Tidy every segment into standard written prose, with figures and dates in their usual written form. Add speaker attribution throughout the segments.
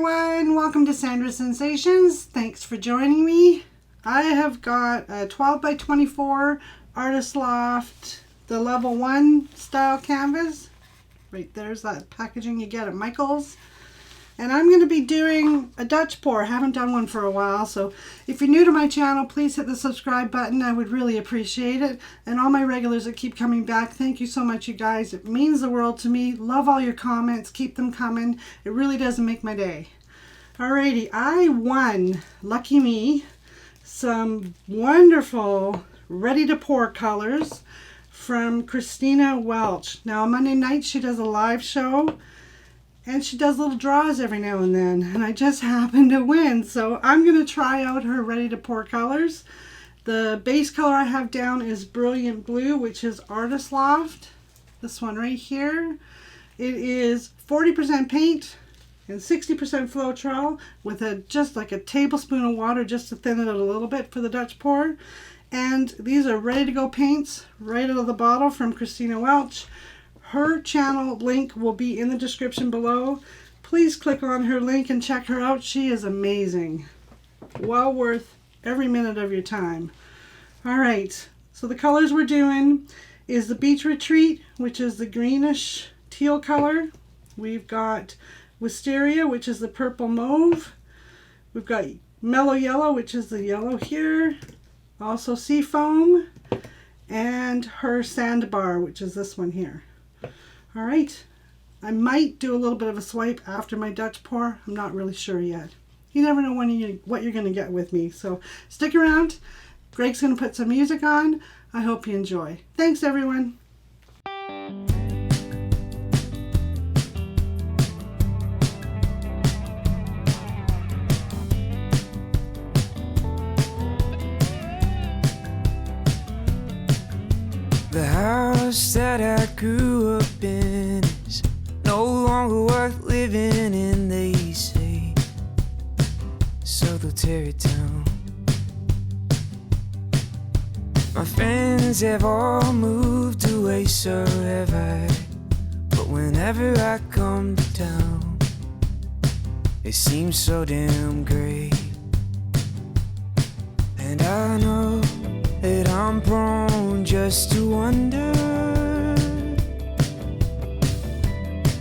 Speaker 1: everyone, welcome to Sandra's Sensations. Thanks for joining me. I have got a 12 by 24 Artist Loft, the level 1 style canvas. Right there's that packaging you get at Michael's. And I'm going to be doing a Dutch pour. I haven't done one for a while, so if you're new to my channel, please hit the subscribe button. I would really appreciate it. And all my regulars that keep coming back, thank you so much, you guys. It means the world to me. Love all your comments. Keep them coming. It really does make my day. Alrighty, I won, lucky me, some wonderful ready to pour colors from Christina Welch. Now on Monday night she does a live show. And she does little draws every now and then. And I just happened to win. So I'm going to try out her ready to pour colors. The base color I have down is Brilliant Blue, which is Artist Loft. This one right here. It is 40% paint and 60% Floetrol with just like a tablespoon of water just to thin it out a little bit for the Dutch pour. And these are ready to go paints right out of the bottle from Christina Welch. Her channel link will be in the description below. Please click on her link and check her out. She is amazing. Well worth every minute of your time. Alright, so the colors we're doing is the Beach Retreat, which is the greenish teal color. We've got Wisteria, which is the purple mauve. We've got Mellow Yellow, which is the yellow here. Also Seafoam. And her Sandbar, which is this one here. All right, I might do a little bit of a swipe after my Dutch pour. I'm not really sure yet. You never know what you're going to get with me. So stick around. Greg's going to put some music on. I hope you enjoy. Thanks, everyone.
Speaker 2: The house that I grew up in is no longer worth living in, they say, so they'll tear it down. My friends have all moved away, so have I, but whenever I come to town, it seems so damn great. And I know that I'm prone just to wonder,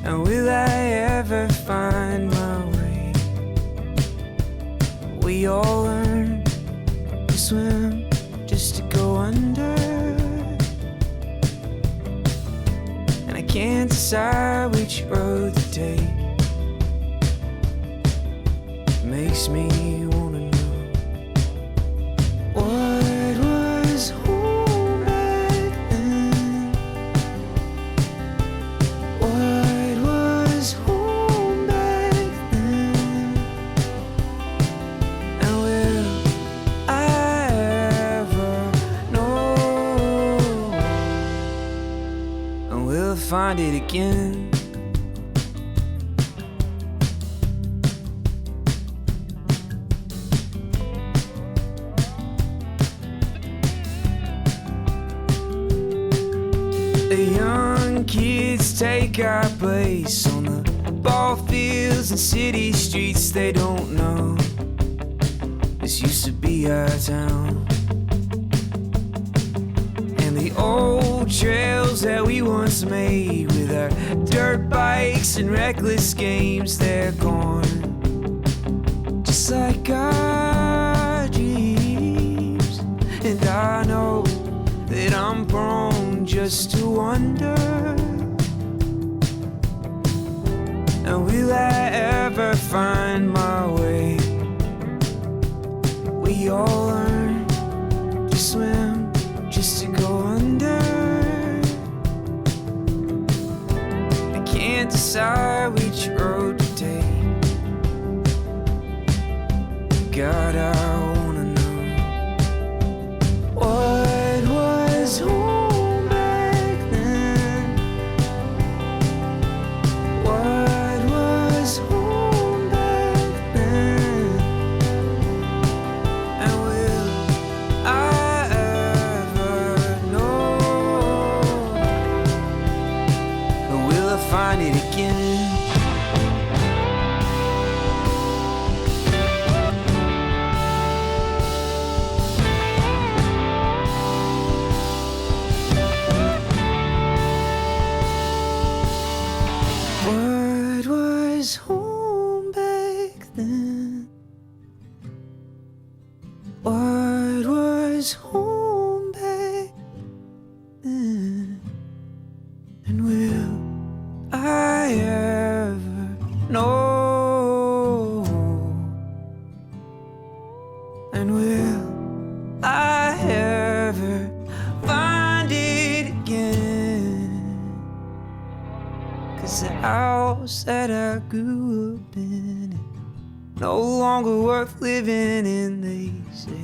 Speaker 2: and will I ever find my way? We all learn to swim just to go under, and I can't decide which road to take. It makes me wanna know what was home back then. What was home back then? And will I ever know? And will I find it again? The young kids take our place on the ball fields and city streets. They don't know this used to be our town, and the old trails that we once made with our dirt bikes and reckless games, they're gone, just like our dreams. And I know that I'm prone just to wonder, and will I ever find my way? We all learn to swim just to go under. I can't decide which road to take. God, I wanna know what was home back then. What was home back then? And will I ever know? Or will I find it again? this home back then? And will I ever know? And will I ever find it again? 'Cause the house that I grew up in no longer worth living in, they say.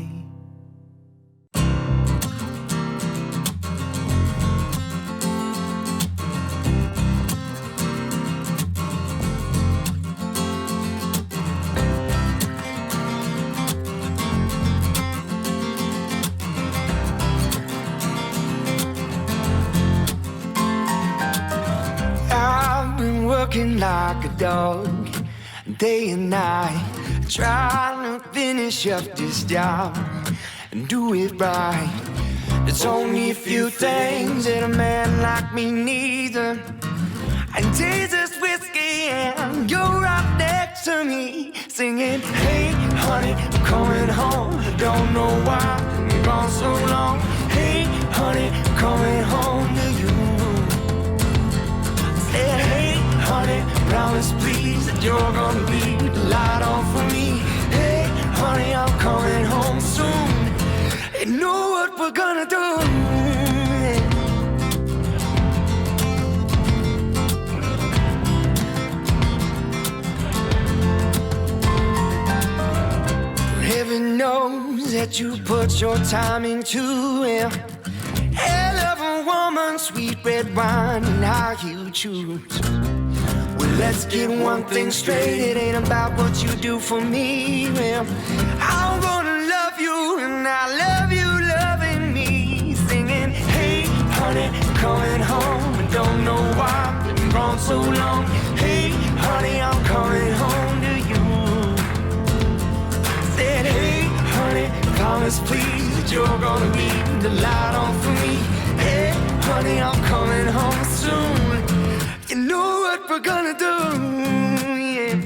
Speaker 2: I've been working like a dog day and night, trying to finish up this job and do it right. There's only a few things that a man like me needs, and Jesus whiskey, and you're right next to me, singing, hey honey, I'm coming home. I don't know why I'm gone so long. Hey honey, I'm coming home to you. Said, hey honey, promise please that you're gonna be the light on for me. Hey honey, I'm coming home soon. You know what we're gonna do? Heaven knows that you put your time into it. Hell of a woman, sweet red wine, and how you choose. Well, let's get one thing straight, it ain't about what you do for me. Well, I'm gonna love you, and I love you loving me. Singing, hey honey, coming home. I don't know why I've been gone so long. Hey honey, I'm coming home to you. Said, hey honey, promise please that you're gonna be the light on for me. Hey honey, I'm coming home soon. You know what we're gonna do, yeah.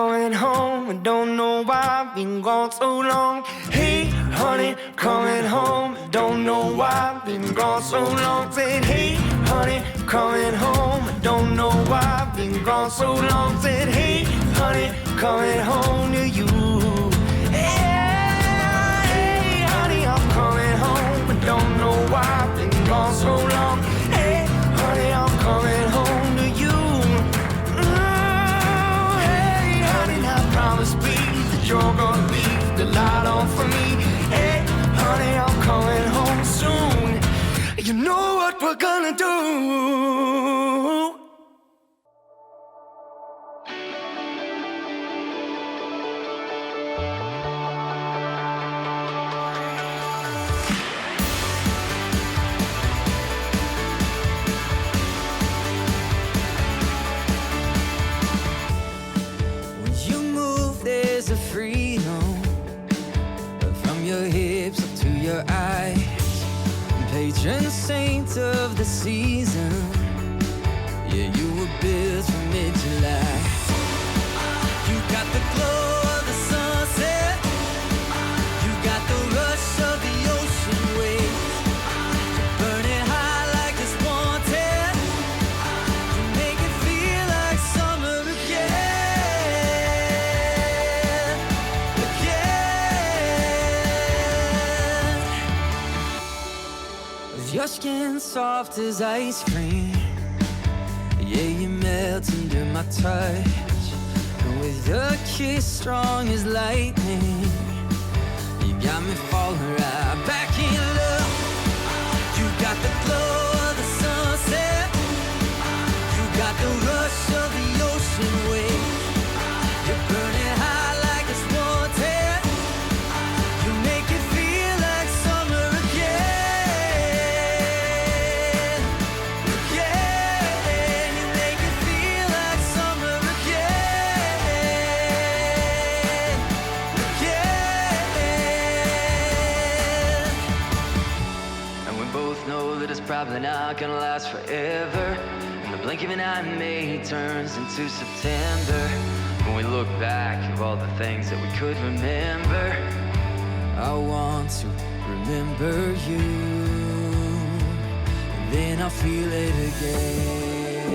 Speaker 2: Coming home, I don't know why I've been gone so long. Hey, honey, coming home, don't know why I've been gone so long. Said, hey, honey, coming home, I don't know why I've been gone so long. Said, hey, honey, coming home to you. Hey, honey, I'm coming home, I don't know why I've been gone so long. Hey, honey, I'm coming home to you. Promise please that you're gonna be the light on for me. Hey honey, I'm coming home soon. You know what we're gonna do. A freedom from your hips up to your eyes, patron saint of the season. Yeah, you were built for mid-July. You got the glow of the sunset, you got the rush of the ocean waves. You're burning high like it's wanted. You make it feel like summer again. Your skin soft as ice cream, yeah, you melt under my touch. And with your kiss strong as lightning, you got me falling right back in love. You got the glow of the sunset, you got the rush of the ocean waves. You're burning high like it's wanted. You make it feel like summer. gonna last forever. In the blink of an eye, May turns into September. When we look back at all the things that we could remember, I want to remember you, and then I'll feel it again.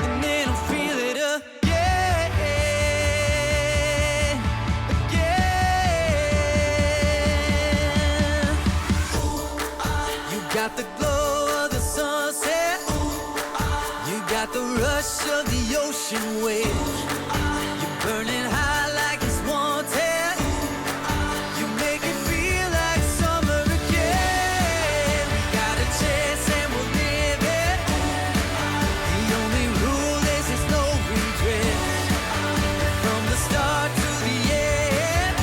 Speaker 2: And then I'll feel it again. You got the glow of the sunset. You got the rush of the ocean wave. You're burning high like it's wanted. You make it feel like summer again. We got a chance and we'll live it. The only rule is there's no regret. From the start to the end,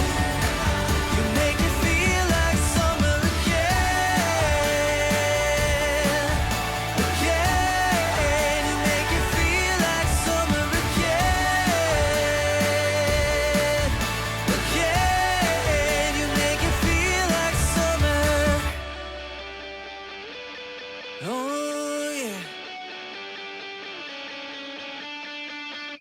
Speaker 2: you make it feel like summer again. Again, you make it feel like summer again. Again, you make it feel like summer. Oh yeah.